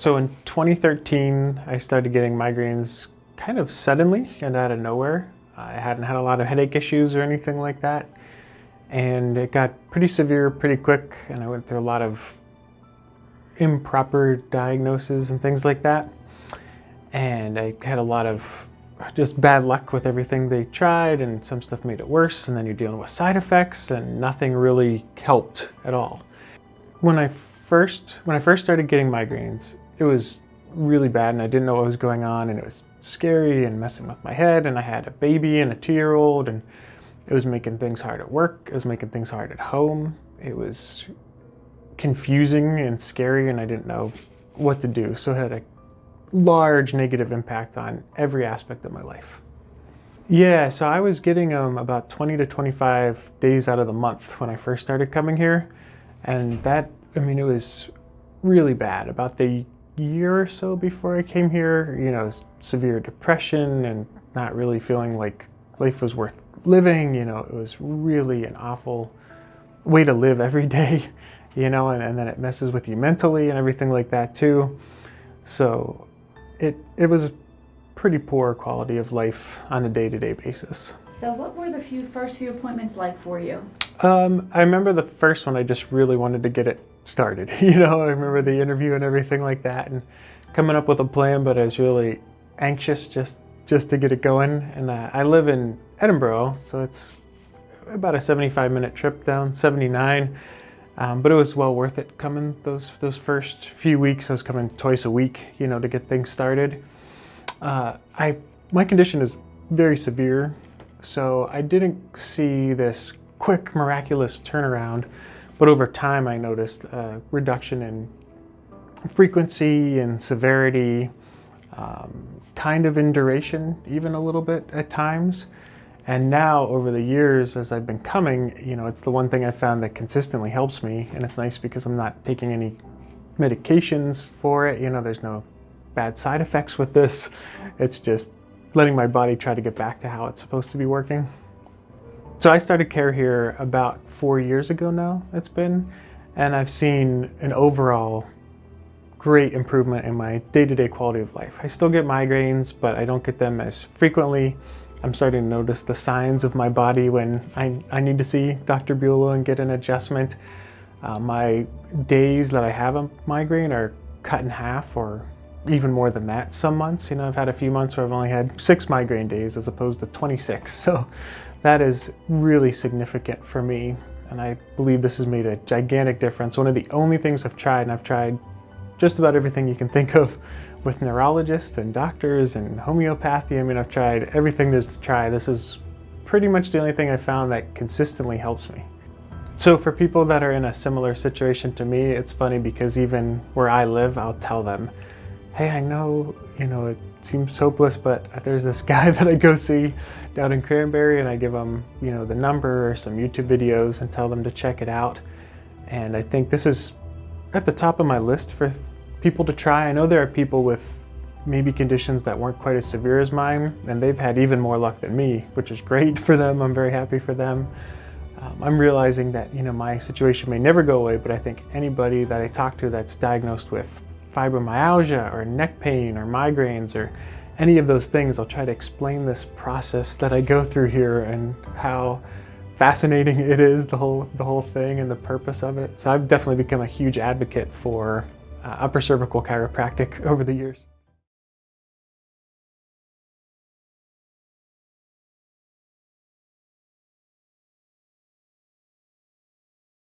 So in 2013, I started getting migraines kind of suddenly and out of nowhere. I hadn't had a lot of headache issues or anything like that. And it got pretty severe pretty quick, and I went through a lot of improper diagnoses and things like that. And I had a lot of just bad luck with everything they tried, and some stuff made it worse, and then you're dealing with side effects, and nothing really helped at all. When I first started getting migraines, it was really bad, and I didn't know what was going on, and it was scary and messing with my head, and I had a baby and a 2-year-old, and it was making things hard at work, it was making things hard at home. It was confusing and scary, and I didn't know what to do, so it had a large negative impact on every aspect of my life. Yeah, so I was getting them about 20 to 25 days out of the month when I first started coming here, and that, it was really bad. About the year or so before I came here, severe depression and not really feeling like life was worth living. It was really an awful way to live every day, and then it messes with you mentally and everything like that too. So it was a pretty poor quality of life on a day-to-day basis. So what were the first few appointments like for you? I remember the first one, I just really wanted to get it started. I remember the interview and everything like that, and coming up with a plan, but I was really anxious just to get it going. And I live in Edinburgh, so it's about a 75-minute trip down 79. But it was well worth it coming those first few weeks. I was coming twice a week, to get things started. My condition is very severe, so I didn't see this quick, miraculous turnaround, but over time I noticed a reduction in frequency and severity, kind of in duration, even a little bit at times. And now, over the years, as I've been coming, it's the one thing I found that consistently helps me, and it's nice because I'm not taking any medications for it. There's no bad side effects with this. It's just letting my body try to get back to how it's supposed to be working. So I started care here about 4 years ago now, it's been, and I've seen an overall great improvement in my day-to-day quality of life. I still get migraines, but I don't get them as frequently. I'm starting to notice the signs of my body when I need to see Dr. Buelow and get an adjustment. My days that I have a migraine are cut in half, or even more than that some months. I've had a few months where I've only had 6 migraine days as opposed to 26. So that is really significant for me, and I believe this has made a gigantic difference. One of the only things I've tried, and I've tried just about everything you can think of with neurologists and doctors and homeopathy. I've tried everything there's to try. This is pretty much the only thing I found that consistently helps me. So for people that are in a similar situation to me, it's funny because even where I live, I'll tell them, hey, I know, it seems hopeless, but there's this guy that I go see down in Cranberry, and I give them, the number or some YouTube videos and tell them to check it out. And I think this is at the top of my list for people to try. I know there are people with maybe conditions that weren't quite as severe as mine, and they've had even more luck than me, which is great for them. I'm very happy for them. I'm realizing that, my situation may never go away, but I think anybody that I talk to that's diagnosed with fibromyalgia or neck pain or migraines or any of those things, I'll try to explain this process that I go through here and how fascinating it is, the whole thing and the purpose of it. So I've definitely become a huge advocate for Upper Cervical Chiropractic over the years.